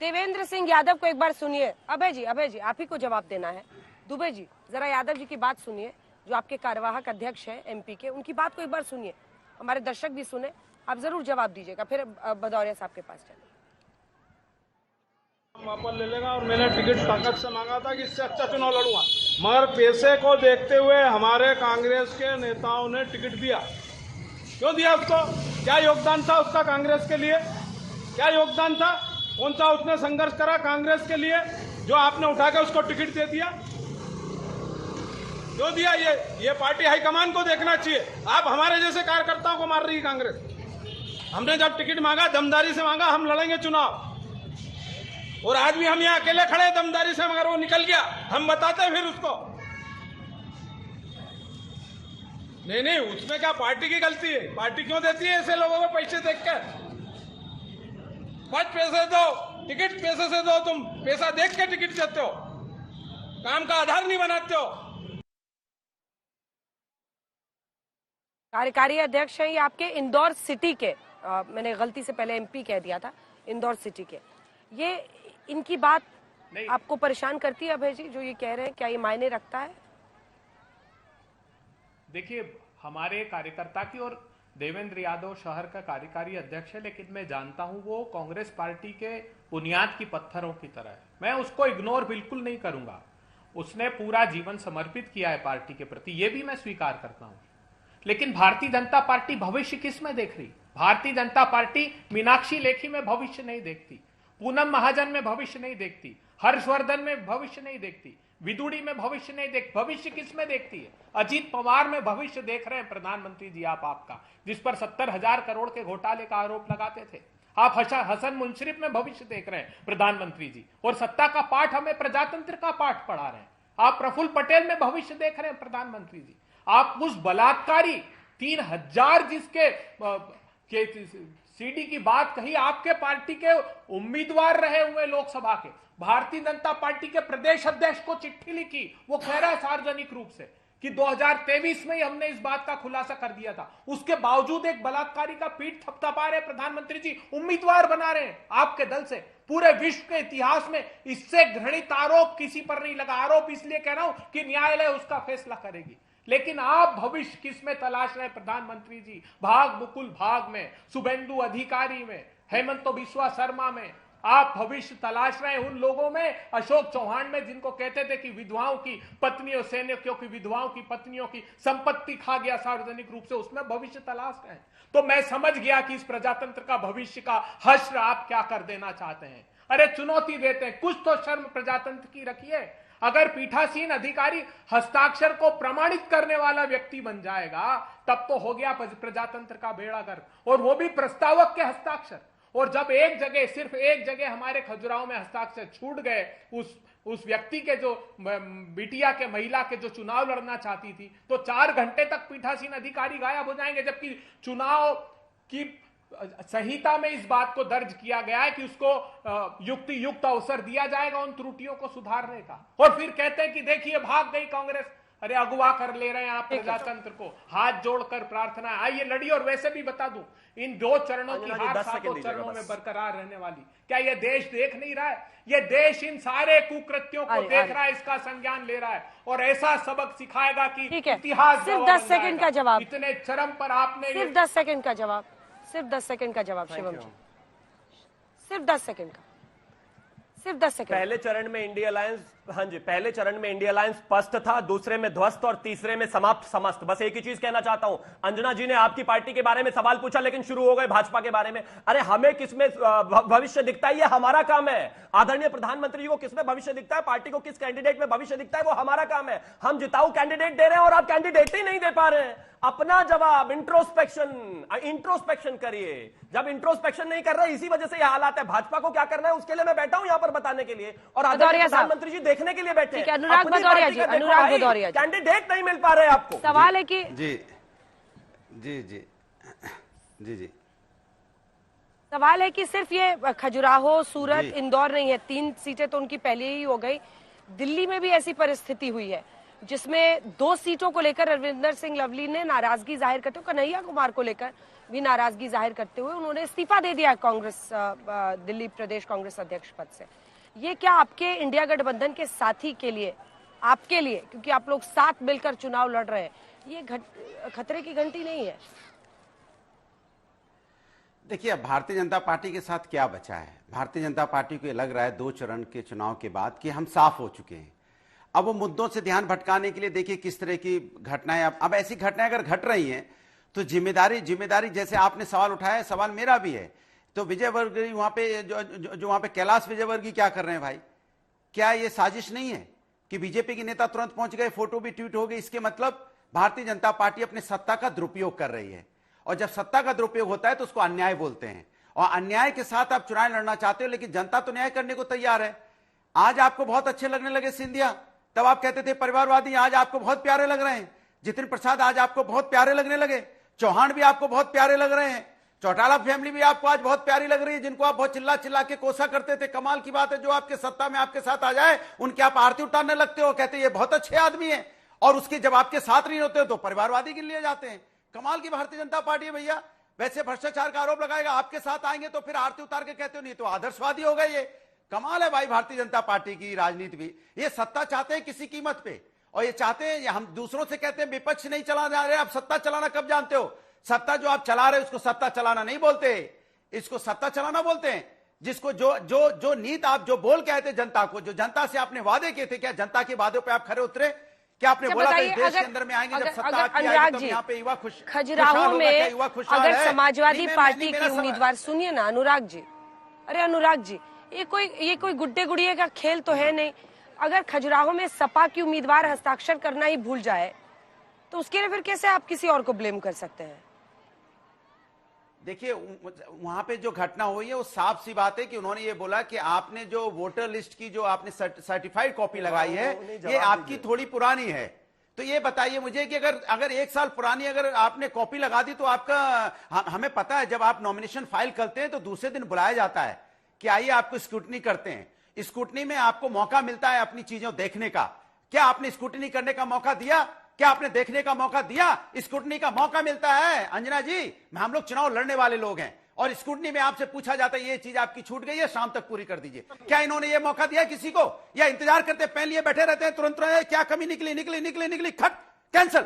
देवेंद्र सिंह यादव को एक बार सुनिए। अभय जी आप ही को जवाब देना है। दुबे जी जरा यादव जी की बात सुनिए, जो आपके कार्यवाहक अध्यक्ष हैं एमपी के, उनकी बात को एक बार सुनिए, हमारे दर्शक भी सुने, आप जरूर जवाब दीजिएगा, फिर भदौरिया साहब के पास चले। वापस ले लेगा और मैंने टिकट ताकत से मांगा था कि इससे अच्छा चुनाव लड़ूंगा, मगर पैसे को देखते हुए हमारे कांग्रेस के नेताओं ने टिकट दिया। क्यों दिया उसको? क्या योगदान था उसका कांग्रेस के लिए? क्या योगदान था? कौन सा उसने संघर्ष करा कांग्रेस के लिए जो आपने उठा के उसको टिकट दे दिया? क्यों दिया? ये पार्टी हाईकमान को देखना चाहिए। आप हमारे जैसे कार्यकर्ताओं को मार रही है कांग्रेस। हमने जब टिकट मांगा दमदारी से मांगा, हम लड़ेंगे चुनाव, और आज भी हम यहाँ अकेले खड़े दमदारी से, मगर वो निकल गया, हम बताते हैं फिर उसको। नहीं, उसमें क्या पार्टी की गलती है? पार्टी क्यों देती है ऐसे लोगों को पैसे देखकर? बस पैसे दो, टिकट पैसे से दो, तुम पैसा देख के टिकट देते हो, काम का आधार नहीं बनाते हो। कार्यकारी अध्यक्ष हैं ये आपके इंदौर सिटी के, मैंने गलती से पहले एमपी कह दिया था, इंदौर सिटी के। ये इनकी बात आपको परेशान करती है अभय जी, जो ये कह रहे हैं, क्या ये मायने रखता है? देखिए, हमारे कार्यकर्ता की, और देवेंद्र यादव शहर का कार्यकारी अध्यक्ष है, लेकिन मैं जानता हूं वो कांग्रेस पार्टी के बुनियाद की पत्थरों की तरह है। मैं उसको इग्नोर बिल्कुल नहीं करूंगा। उसने पूरा जीवन समर्पित किया है पार्टी के प्रति, ये भी मैं स्वीकार करता हूं। लेकिन भारतीय जनता पार्टी भविष्य किस में देख रही? भारतीय जनता पार्टी मीनाक्षी लेखी में भविष्य नहीं देखती, पूनम महाजन में भविष्य नहीं देखती, हर्षवर्धन में भविष्य नहीं देखती, विदुड़ी में भविष्य नहीं देख। भविष्य किस में देखती है? अजीत पवार में भविष्य देख रहे हैं प्रधानमंत्री जी आप, आपका, जिस पर 70,000 करोड़ के घोटाले का आरोप लगाते थे। आप हसन मुंशरिफ में भविष्य देख रहे हैं प्रधानमंत्री जी, और सत्ता का पाठ हमें प्रजातंत्र का पाठ पढ़ा रहे हैं। आप प्रफुल्ल पटेल में भविष्य देख रहे हैं प्रधानमंत्री जी। आप उस बलात्कारी 3,000 जिसके सीडी की बात कही, आपके पार्टी के उम्मीदवार रहे हुए लोकसभा के, भारतीय जनता पार्टी के प्रदेश अध्यक्ष को चिट्ठी लिखी, वो कह रहा है सार्वजनिक रूप से कि 2023 में ही हमने इस बात का खुलासा कर दिया था। उसके बावजूद एक बलात्कारी का पीठ थपथपा रहे प्रधानमंत्री जी, उम्मीदवार बना रहे हैं आपके दल से। पूरे विश्व के इतिहास में इससे घृणित आरोप किसी पर नहीं लगा। आरोप इसलिए कह रहा हूं कि न्यायालय उसका फैसला करेगी। लेकिन आप भविष्य किस में तलाश रहे प्रधानमंत्री जी? भाग मुकुल भाग में, शुभेंदु अधिकारी में, हेमंत बिस्वा शर्मा में आप भविष्य तलाश रहे हैं। उन लोगों में, अशोक चौहान में, जिनको कहते थे कि विधवाओं की पत्नियों, सैनिकों की विधवाओं की पत्नियों की संपत्ति खा गया सार्वजनिक रूप से, उसमें भविष्य तलाश रहे हैं। तो मैं समझ गया कि इस प्रजातंत्र का भविष्य का हश्र आप क्या कर देना चाहते हैं। अरे चुनौती देते हैं, कुछ तो शर्म प्रजातंत्र की रखिए। अगर पीठासीन अधिकारी हस्ताक्षर को प्रमाणित करने वाला व्यक्ति बन जाएगा, तब तो हो गया प्रजातंत्र का बेड़ा गर्क, और वो भी प्रस्तावक के हस्ताक्षर। और जब एक जगह, सिर्फ एक जगह हमारे खजुराहो में हस्ताक्षर छूट गए उस व्यक्ति के, जो बिटिया के, महिला के, जो चुनाव लड़ना चाहती थी, तो 4 घंटे तक पीठासीन अधिकारी गायब हो जाएंगे। जबकि चुनाव की संहिता में इस बात को दर्ज किया गया है कि उसको युक्त अवसर दिया जाएगा उन त्रुटियों को सुधारने का। और फिर कहते हैं कि देखिए भाग गई कांग्रेस। अरे अगवा कर ले रहे हैं आप प्रजातंत्र को, हाथ जोड़कर प्रार्थना आइए लड़िए। और वैसे भी बता दूं, इन 2 चरणों की हार 7 चरणों में बरकरार रहने वाली। क्या यह देश देख नहीं रहा है? यह देश इन सारे कुकृत्यों को देख रहा है, इसका संज्ञान ले रहा है, और ऐसा सबक सिखाएगा कि इतिहास। सिर्फ 10 सेकंड का जवाब। इतने चरम पर आपने, सिर्फ 10 सेकंड का जवाब, सिर्फ 10 सेकंड का जवाब शिवम जी, सिर्फ 10 सेकंड का, सिर्फ 10 सेकंड। पहले चरण में इंडिया अलायंस, हाँ जी, पहले चरण में इंडिया अलायंस पस्त था, दूसरे में ध्वस्त, और तीसरे में समाप्त समस्त। बस एक ही चीज कहना चाहता हूं। अंजना जी ने आपकी पार्टी के बारे में सवाल पूछा, लेकिन शुरू हो गए भाजपा के बारे में। अरे हमें किसमें भविष्य दिखता है, ये हमारा काम है। आदरणीय प्रधानमंत्री जी को किसमें भविष्य दिखता है, पार्टी को किस कैंडिडेट में भविष्य दिखता है, वो हमारा काम है। हम जिताऊ कैंडिडेट दे रहे हैं और आप कैंडिडेट ही नहीं दे पा रहे हैं। अपना जवाब, इंट्रोस्पेक्शन करिए। जब इंट्रोस्पेक्शन नहीं कर रहे, इसी वजह से यह हालात है। भाजपा को क्या करना है, उसके लिए मैं बैठा हूं यहां पर बताने के लिए, और आदरणीय प्रधानमंत्री जी देखने के लिए बैठे हैं। अनुराग भदौरिया जी, अनुराग भदौरिया जी, कैंडिडेट नहीं मिल पा रहे आपको। सवाल है कि जी सवाल है कि सिर्फ ये खजुराहो, सूरत, इंदौर नहीं है, 3 सीटें तो उनकी पहले ही हो गई। दिल्ली में भी ऐसी परिस्थिति हुई है जिसमें 2 सीटों को लेकर रविंदर सिंह लवली ने नाराजगी जाहिर करते हुए कन्हैया कुमार को लेकर भी नाराजगी जाहिर करते हुए उन्होंने इस्तीफा दे दिया कांग्रेस दिल्ली प्रदेश कांग्रेस अध्यक्ष पद से। ये क्या आपके इंडिया गठबंधन के साथी के लिए, आपके लिए, क्योंकि आप लोग साथ मिलकर चुनाव लड़ रहे हैं, ये खतरे की घंटी नहीं है? देखिए, अब भारतीय जनता पार्टी के साथ क्या बचा है? भारतीय जनता पार्टी को लग रहा है 2 चरण के चुनाव के बाद कि हम साफ हो चुके हैं। अब वो मुद्दों से ध्यान भटकाने के लिए देखिए किस तरह की घटनाएं, अब ऐसी घटनाएं अगर घट रही हैं तो जिम्मेदारी जैसे आपने सवाल उठाया, सवाल मेरा भी है। तो विजयवर्गीय वहां पे जो वहां पे कैलाश विजयवर्गीय क्या कर रहे हैं भाई? क्या ये साजिश नहीं है कि बीजेपी के नेता तुरंत पहुंच गए, फोटो भी ट्वीट हो गई? इसके मतलब भारतीय जनता पार्टी अपनी सत्ता का दुरुपयोग कर रही है, और जब सत्ता का दुरुपयोग होता है तो उसको अन्याय बोलते हैं, और अन्याय के साथ आप चुनाव लड़ना चाहते हो, लेकिन जनता तो न्याय करने को तैयार है। आज आपको बहुत अच्छे लगने लगे सिंधिया, तब आप कहते थे परिवारवादी, आज आपको बहुत प्यारे लग रहे हैं। जितिन प्रसाद आज आपको बहुत प्यारे लगने लगे, चौहान भी आपको बहुत प्यारे लग रहे हैं, चौटाला फैमिली भी आपको आज बहुत प्यारी लग रही है, जिनको आप बहुत चिल्ला चिल्ला के कोसा करते थे। कमाल की बात है, जो आपके सत्ता में आपके साथ आ जाए उनकी आप आरती उतारने लगते हो, कहते ये बहुत अच्छे आदमी है, और उसके जब आपके साथ नहीं होते हो तो परिवारवादी गिन लिए जाते हैं। कमाल की भारतीय जनता पार्टी है भैया। वैसे भ्रष्टाचार का आरोप लगाएगा, आपके साथ आएंगे तो फिर आरती उतार के कहते हो नहीं तो आदर्शवादी हो गए। ये कमाल है भाई भारतीय जनता पार्टी की राजनीति भी। ये सत्ता चाहते हैं किसी कीमत पे, और ये चाहते हैं, हम दूसरों से कहते हैं विपक्ष नहीं चला जा रहे, आप सत्ता चलाना कब जानते हो? सत्ता जो आप चला रहे हो उसको सत्ता चलाना नहीं बोलते, इसको सत्ता चलाना बोलते हैं। जिसको जो नीति आप जो बोल के आए थे जनता को, जो जनता से आपने वादे किए थे, क्या जनता के वादों पे आप खरे उतरे? क्या आपने बोला था इस देश के अंदर में आएंगे जब सत्ता आपकी आएगी तब यहाँ पे युवा खुश, खजुराहो में अगर समाजवादी पार्टी के उम्मीदवार, सुनिए ना अनुराग जी, अरे अनुराग जी, ये कोई गुड्डे गुड़िये का खेल तो है नहीं। अगर खजुराहो में सपा की उम्मीदवार हस्ताक्षर करना ही भूल जाए तो उसके लिए फिर कैसे आप किसी और को ब्लेम कर सकते हैं? देखिए, वहां पे जो घटना हुई है वो साफ सी बात है कि उन्होंने ये बोला कि आपने जो वोटर लिस्ट की जो आपने सर्टिफाइड कॉपी लगाई है ये आपकी थोड़ी पुरानी है। तो ये बताइए मुझे कि अगर 1 साल पुरानी अगर आपने कॉपी लगा दी तो आपका, हमें पता है जब आप नॉमिनेशन फाइल करते हैं तो दूसरे दिन बुलाया जाता है कि आइए आपको स्क्रूटनी करते हैं। स्क्रूटनी में आपको मौका मिलता है अपनी चीजों देखने का। क्या आपने स्क्रूटनी करने का मौका दिया? क्या आपने देखने का मौका दिया? स्क्रूटनी का मौका मिलता है अंजना जी, हम लोग चुनाव लड़ने वाले लोग हैं, और स्क्रूटनी में आपसे पूछा जाता है ये चीज आपकी छूट गई है, शाम तक पूरी कर दीजिए। क्या इन्होंने ये मौका दिया किसी को, या इंतजार करते पहन लिए बैठे रहते हैं तुरंत क्या कमी निकली खट कैंसिल?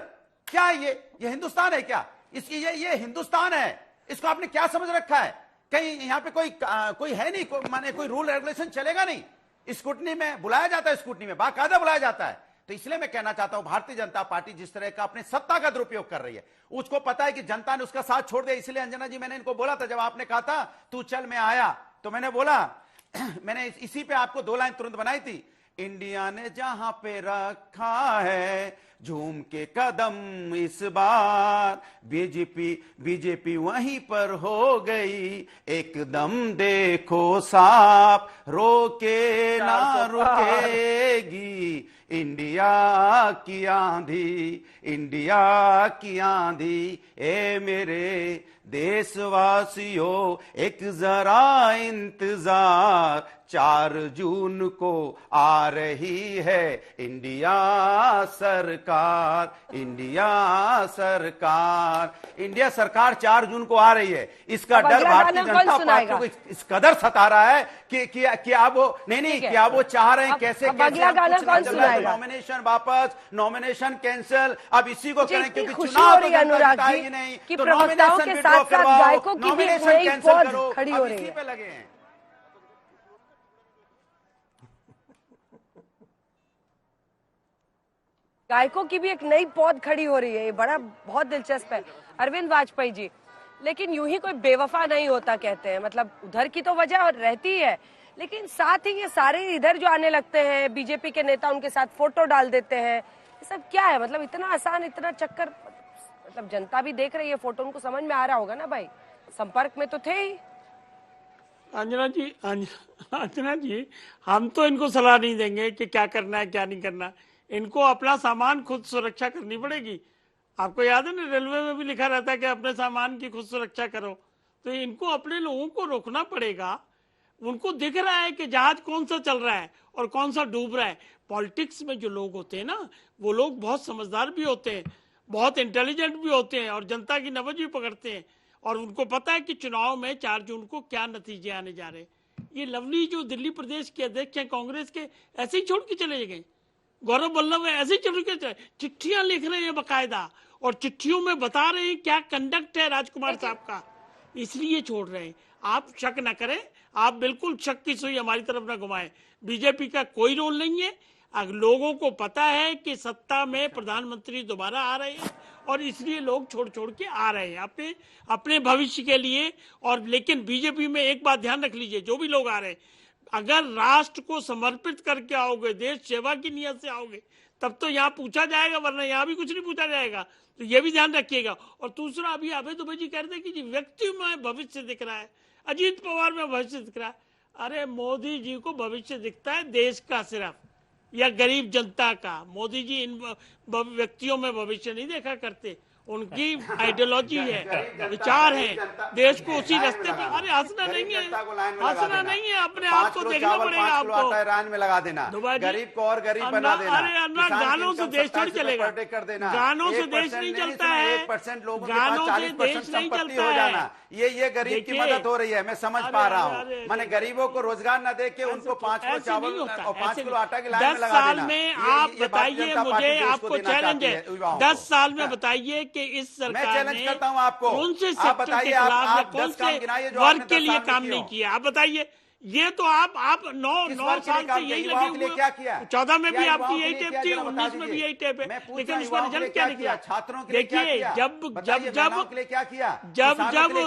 क्या ये हिंदुस्तान है क्या? इसकी ये हिंदुस्तान है, इसको आपने क्या समझ रखा है? कहीं यहाँ पे कोई है नहीं, माने कोई रूल रेगुलेशन चलेगा नहीं। स्क्रूटनी में बुलाया जाता है, स्क्रूटनी में बाकायदा बुलाया जाता है। तो इसलिए मैं कहना चाहता हूं भारतीय जनता पार्टी जिस तरह का अपने सत्ता का दुरुपयोग कर रही है, उसको पता है कि जनता ने उसका साथ छोड़ दिया। इसलिए अंजना जी, मैंने इनको बोला था जब आपने कहा था तू चल मैं आया, तो मैंने बोला मैंने इसी पे आपको 2 लाइन तुरंत बनाई थी। इंडिया ने जहां पे रखा है झूम के कदम इस बार, बीजेपी वहीं पर हो गई एकदम, देखो साफ रोके ना रुकेगी इंडिया की आंधी, ए मेरे देशवासियों एक जरा इंतजार, 4 जून को आ रही है इंडिया सरकार 4 जून को आ रही है। इसका डर भारतीय जनता पार्टी को इस कदर सता रहा है कि अब वो कि अब वो चाह रहे हैं कैसे नॉमिनेशन वापस, नॉमिनेशन कैंसिल, अब इसी को करें क्योंकि चुनाव तो ही नहीं, तो नॉमिनेशन विड्रॉ करवाओ, नॉमिनेशन कैंसिल करो, अब इसी पे लगे हैं। गायकों की भी एक नई पौध खड़ी हो रही है, ये बहुत दिलचस्प है अरविंद वाजपेयी जी। लेकिन यूं ही कोई बेवफा नहीं होता कहते हैं, मतलब उधर की तो वजह रहती है, लेकिन साथ ही ये सारे इधर जो आने लगते हैं, बीजेपी के नेता उनके साथ फोटो डाल देते हैं, ये सब क्या है? मतलब इतना आसान, इतना चक्कर, मतलब जनता भी देख रही है फोटो, उनको समझ में आ रहा होगा ना भाई, संपर्क में तो थे ही। अंजना जी, हम तो इनको सलाह नहीं देंगे कि क्या करना है क्या नहीं करना। इनको अपना सामान खुद सुरक्षा करनी पड़ेगी। आपको याद है ना, रेलवे में भी लिखा रहता है कि अपने सामान की खुद सुरक्षा करो। तो इनको अपने लोगों को रोकना पड़ेगा। उनको दिख रहा है कि जहाज कौन सा चल रहा है और कौन सा डूब रहा है। पॉलिटिक्स में जो लोग होते हैं ना, वो लोग बहुत समझदार भी होते हैं, बहुत इंटेलिजेंट भी होते हैं, और जनता की नब्ज भी पकड़ते हैं, और उनको पता है कि चुनाव में 4 जून को क्या नतीजे आने जा रहे हैं। ये लवली जो दिल्ली प्रदेश के अध्यक्ष हैं कांग्रेस के, ऐसे ही छोड़ के चले गए। गौरव वल्लभ ऐसे ही छोड़ के चले, चिट्ठियां लिख रहे हैं बकायदा, और चिट्ठियों में बता रहे हैं क्या कंडक्ट है राजकुमार साहब का, इसलिए छोड़ रहे हैं। आप शक न करें, आप बिल्कुल शक की सुई हमारी तरफ न घुमाएं। बीजेपी का कोई रोल नहीं है। लोगों को पता है कि सत्ता में प्रधानमंत्री दोबारा आ रहे हैं, और इसलिए लोग छोड़ छोड़ के आ रहे हैं अपने भविष्य के लिए। और लेकिन बीजेपी में एक बात ध्यान रख लीजिए, जो भी लोग आ रहे हैं, अगर राष्ट्र को समर्पित करके आओगे, देश सेवा की नियत से आओगे, तब तो यहाँ पूछा जाएगा, वरना यहाँ भी कुछ नहीं पूछा जाएगा। तो ये भी ध्यान रखिएगा। और दूसरा, अभी अभय दुबे जी कह रहे थे कि जी व्यक्ति में भविष्य दिख रहा है, अजीत पवार में भविष्य दिख रहा है। अरे मोदी जी को भविष्य दिखता है देश का सिर्फ, या गरीब जनता का। मोदी जी इन व्यक्तियों में भविष्य नहीं देखा करते, उनकी आइडियोलॉजी है, विचार है, देश को उसी रास्ते पर। अरे हंसना नहीं है, हंसना नहीं है, अपने आप को देखना पड़ेगा आपको। रान में लगा देना, गरीब को और गरीब बना देना। अरे अन्ना, गानों से देश थोड़ी चलेगा, गानों से देश नहीं चलता है, 1% लोगों के गानों पास से 40% देश नहीं संपत्ति चलता हो जाना, है। ये गरीब की मदद हो रही है, मैं समझ पा रहा हूँ। मैंने गरीबों को रोजगार न दे के उनको 5 किलो चावल और 5 किलो आटा की लाइन में लगा देना। 10 साल में आप बताइए, मुझे आपको चैलेंज है, 10 साल में बताइए कि इस सरकार चैलेंज करता हूं आपको, कौन से आप सेक्टर बताइए, के खिलाफ या आप कौन 10 काम से गिनाइए जो वर्ग आपने के 10 लिए साल में काम किए नहीं हों। किया। आप बताइए, ये तो आप 9 साल से यही लगे हुए। 14 में भी आपकी यही टेप थी, 19 में भी यही टेप है, लेकिन उसका रिजल्ट क्या निकला? छात्रों के लिए क्या देखिए, किया? जब क्या किया? जब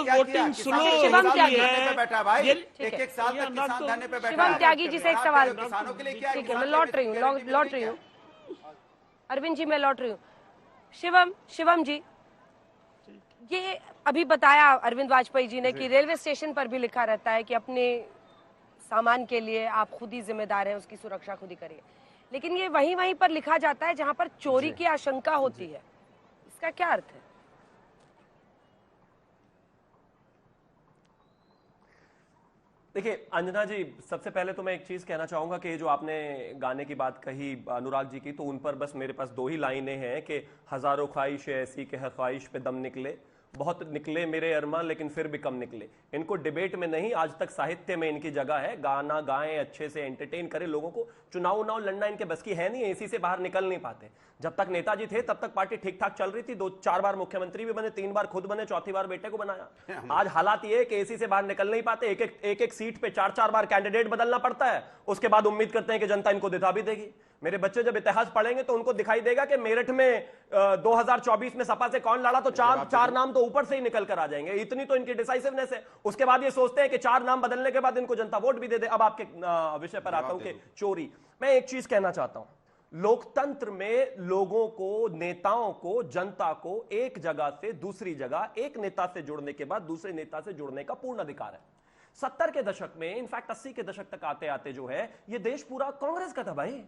वोटिंग स्लो शिवम होती त्यागी है, बैठा भाई, ये- एक साल तक किसान धरने पे बैठा शिवम है। त्यागी जी से एक सवाल, किसानों के लिए क्या? ठीक है, मैं लौट रही हूँ अरविंद जी, मैं लौट रही हूँ। शिवम जी, ये अभी बताया अरविंद वाजपेयी जी ने कि रेलवे स्टेशन पर भी लिखा रहता है कि अपने सामान के लिए आप खुद ही जिम्मेदार हैं, उसकी सुरक्षा खुद ही करिए, लेकिन ये वहीं पर लिखा जाता है जहां पर चोरी की आशंका होती है। इसका क्या अर्थ है? देखिए अंजना जी, सबसे पहले तो मैं एक चीज कहना चाहूंगा कि जो आपने गाने की बात कही अनुराग जी की, तो उन पर बस मेरे पास 2 ही लाइनें हैं कि हजारों ख्वाहिश ऐसी कि हर ख्वाहिश पे दम निकले, बहुत निकले मेरे अरमान लेकिन फिर भी कम निकले। इनको डिबेट में नहीं, आज तक साहित्य में इनकी जगह है। गाना गाएं, अच्छे से एंटरटेन करें लोगों को। चुनाव लड़ना इनके बस की है नहीं, एसी से बाहर निकल नहीं पाते। जब तक नेताजी थे तब तक पार्टी ठीक ठाक चल रही थी, 2-4 बार मुख्यमंत्री भी बने, 3 बार खुद बने, 4थी बार बेटे को बनाया। आज हालात ये है कि एसी से बाहर निकल नहीं पाते, एक सीट पे 4-4 बार कैंडिडेट बदलना पड़ता है। उसके बाद उम्मीद करते हैं कि जनता इनको जिता भी देगी। मेरे बच्चे जब इतिहास पढ़ेंगे तो उनको दिखाई देगा कि मेरठ में 2024 में सपा से कौन लड़ा, तो चार नाम तो ऊपर से ही निकल कर आ जाएंगे। इतनी तो इनकी डिसाइसिवनेस है। उसके बाद ये सोचते हैं कि 4 नाम बदलने के बाद इनको जनता वोट भी दे दे। अब आपके विषय पर आता हूं कि चोरी, मैं एक चीज कहना चाहता हूं, लोकतंत्र में लोगों को, नेताओं को, जनता को एक जगह से दूसरी जगह, एक नेता से जुड़ने के बाद दूसरे नेता से जुड़ने का पूर्ण अधिकार है। 70 के दशक में, इनफैक्ट 80 के दशक तक आते आते जो है ये देश पूरा कांग्रेस का था भाई।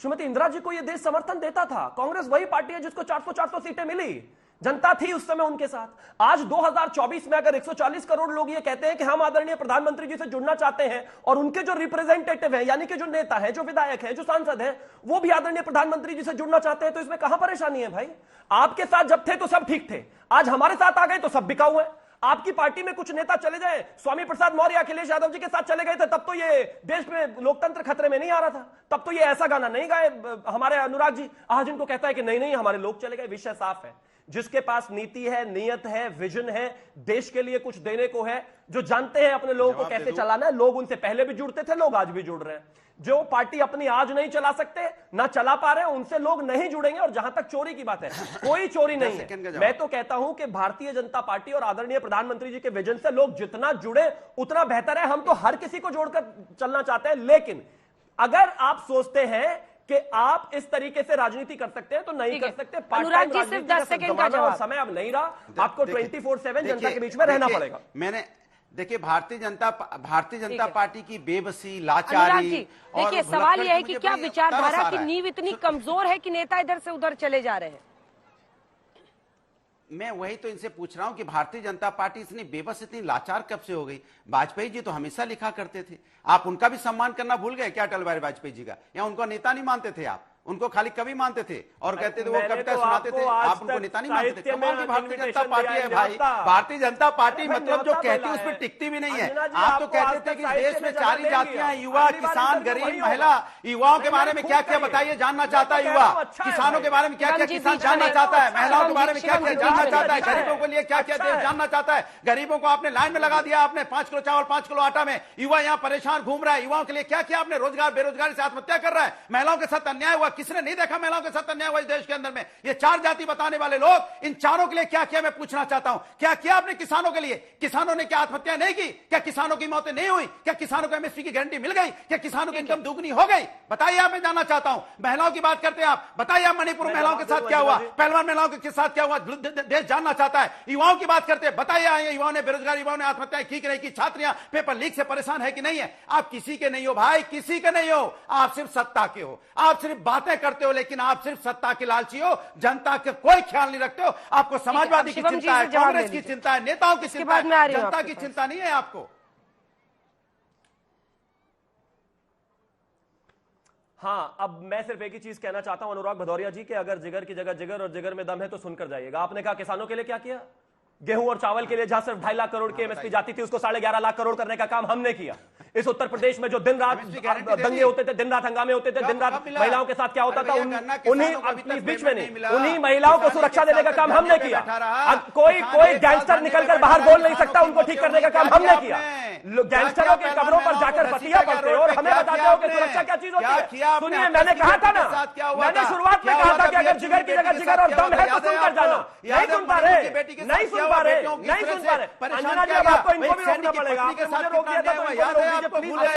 श्रीमती इंदिरा जी को यह देश समर्थन देता था। कांग्रेस वही पार्टी है जिसको 400 सीटें मिली, जनता थी उस समय उनके साथ। आज 2024 में अगर 140 करोड़ लोग ये कहते हैं कि हम आदरणीय प्रधानमंत्री जी से जुड़ना चाहते हैं, और उनके जो रिप्रेजेंटेटिव है, यानी कि जो नेता है, जो विधायक है, जो सांसद है, वो भी आदरणीय प्रधानमंत्री जी से जुड़ना चाहते हैं, तो इसमें कहां परेशानी है भाई? आपके साथ जब थे तो सब ठीक थे, आज हमारे साथ आ गए तो सब बिकाऊ है। आपकी पार्टी में कुछ नेता चले जाए, स्वामी प्रसाद मौर्य अखिलेश यादव जी के साथ चले गए थे, तब तो ये देश में लोकतंत्र खतरे में नहीं आ रहा था, तब तो ये ऐसा गाना नहीं गाए हमारे अनुराग जी। आज इनको कहता है कि नहीं हमारे लोग चले गए। विषय साफ है, जिसके पास नीति है, नियत है, विजन है, देश के लिए कुछ देने को है, जो जानते हैं अपने लोगों को कैसे चलाना है। लोग उनसे पहले भी जुड़ते थे, लोग आज भी जुड़ रहे हैं। जो पार्टी अपनी आज नहीं चला सकते, ना चला पा रहे हैं, उनसे लोग नहीं जुड़ेंगे। और जहां तक चोरी की बात है, कोई चोरी नहीं है। मैं तो कहता हूं कि भारतीय जनता पार्टी और आदरणीय प्रधानमंत्री जी के विजन से लोग जितना जुड़े उतना बेहतर है। हम तो हर किसी को जोड़कर चलना चाहते हैं, लेकिन अगर आप सोचते हैं कि आप इस तरीके से राजनीति कर सकते हैं तो नहीं कर सकते। अनुराग जी, सिर्फ 10 सेकंड का जवाब। समय अब नहीं रहा, आपको 24/7 जनता के बीच में रहना पड़ेगा। मैंने देखिए भारतीय जनता पार्टी की बेबसी, अनुराग लाचारी, जी, देखिए सवाल यह है कि क्या विचारधारा की नींव इतनी कमजोर है कि नेता इधर से उधर चले जा रहे हैं? मैं वही तो इनसे पूछ रहा हूं कि भारतीय जनता पार्टी इतनी बेबस, इतनी लाचार कब से हो गई? वाजपेयी जी तो हमेशा लिखा करते थे। आप उनका भी सम्मान करना भूल गए क्या, अटल बिहारी वाजपेयी जी का? या उनका नेता नहीं मानते थे आप? उनको खाली कवि मानते थे और कहते थे वो मैंने कविता तो सुनाते थे, आपको आज आप उनको तक नेता नहीं मानते थे। साहित्य कमाल में की भारतीय जनता invitation पार्टी दिया है है, भाई। न्योता। भारतीय जनता पार्टी अरे मतलब जो न्योता कहती है बोला उस पर है। टिकती भी नहीं है। अंजना जी, आप तो आपको कहते आज थे तक कि साहित्य देश में में जगह 4 ही देंगे जातियां हैं, आप। युवा, अगली बार किसान, इंटरव्यू गरीब, वही महिला। होगा। युवाओं के नहीं, बारे में क्या क्या खूब बताइए, जानना मैं चाहता है तो कह युवा। रहा हूं, अच्छा है किसानों के भाई। बारे में क्या क्या शिवम जी, किसान बीच जानना में चाहता है, अच्छा महिलाओं के है। बारे में क्या शिवम क्या जी, जानना बीच में चाहता है, अच्छा है। गरीबों के लिए क्या क्या अच्छा है। जानना चाहता है। गरीबों को आपने लाइन में लगा दिया, आपने 5 किलो चावल 5 किलो आटा में। युवा यहाँ परेशान घूम रहा है, युवाओं के लिए क्या क्या आपने, रोजगार बेरोजगारी से आत्महत्या कर रहा है। महिलाओं के साथ अन्याय हुआ, किसने नहीं देखा महिलाओं के साथ अन्याय हुआ इस देश के अंदर में। ये 4 जाति बताने वाले लोग, इन चारों के लिए क्या किया मैं पूछना चाहता हूं। क्या किया आपने किसानों के लिए? किसानों ने क्या आत्महत्या नहीं की? क्या किसानों की मौतें नहीं हुई? क्या किसानों को एमएसपी की गारंटी मिल गई? क्या किसानों की इनकम दुगनी हो गई? बताइए आप, मैं जानना चाहता हूं। महिलाओं की बात करते हैं आप, बताइए आप मणिपुर महिलाओं के साथ क्या हुआ, पहलवान महिलाओं के साथ क्या हुआ, देश जानना चाहता है। युवाओं की बात करते हैं, बताइए युवाओं ने, बेरोजगार युवाओं ने आत्महत्या की कि नहीं की? छात्रियां पेपर लीक से परेशान है कि नहीं है? आप किसी के नहीं हो भाई, किसी के नहीं हो। आप सिर्फ सत्ता के हो, आप सिर्फ बातें करते हो, लेकिन आप सिर्फ सत्ता के लालची हो। जनता के कोई ख्याल नहीं रखते हो। आपको समाजवादी की शिवम जी चिंता है, से जवाब कांग्रेस ले की लीजिए। चिंता है, नेताओं की चिंता बाद में आ है, रही हूं जनता आपके की पास। चिंता नहीं है आपको। हाँ, अब मैं सिर्फ एक ही चीज कहना चाहता हूं अनुराग भदौरिया जी के, अगर जिगर की जगह जिगर और जिगर में दम है तो सुनकर जाइएगा। आपने कहा किसानों के लिए क्या किया? गेहूं और चावल के लिए जहां सिर्फ 2.5 लाख करोड़ की एमएसपी जाती थी, उसको 11.5 लाख करोड़ करने का काम हमने किया। इस उत्तर प्रदेश में जो दिन रात दंगे होते थे, दिन रात हंगामे होते थे, दिन रात महिलाओं के साथ क्या होता था, उन्हीं, प्लीज बीच में नहीं, उन्हीं महिलाओं को सुरक्षा देने का काम हमने किया। अब कोई गैंगस्टर निकलकर बाहर बोल नहीं सकता, उनको ठीक करने का काम हमने किया। गैंगस्टरों के कब्रों पर जाकर बतिया पड़ते हो और हमें बताते हो कि सुरक्षा क्या चीज होती है। सुनिए, मैंने कहा था ना, मैंने शुरुआत में कहा था कि अगर जिगर की जगह जिगर और दम है तो सुनकर जाना। नहीं सुन पा रहे, नहीं सुन पा रहे, नहीं सुन पा रहे। अंजना जी, अब आपको इनको भी रोकना पड़ेगा। आपने मुझे रोक दिया था तो इनको भी रोक दीजिए प्लीज।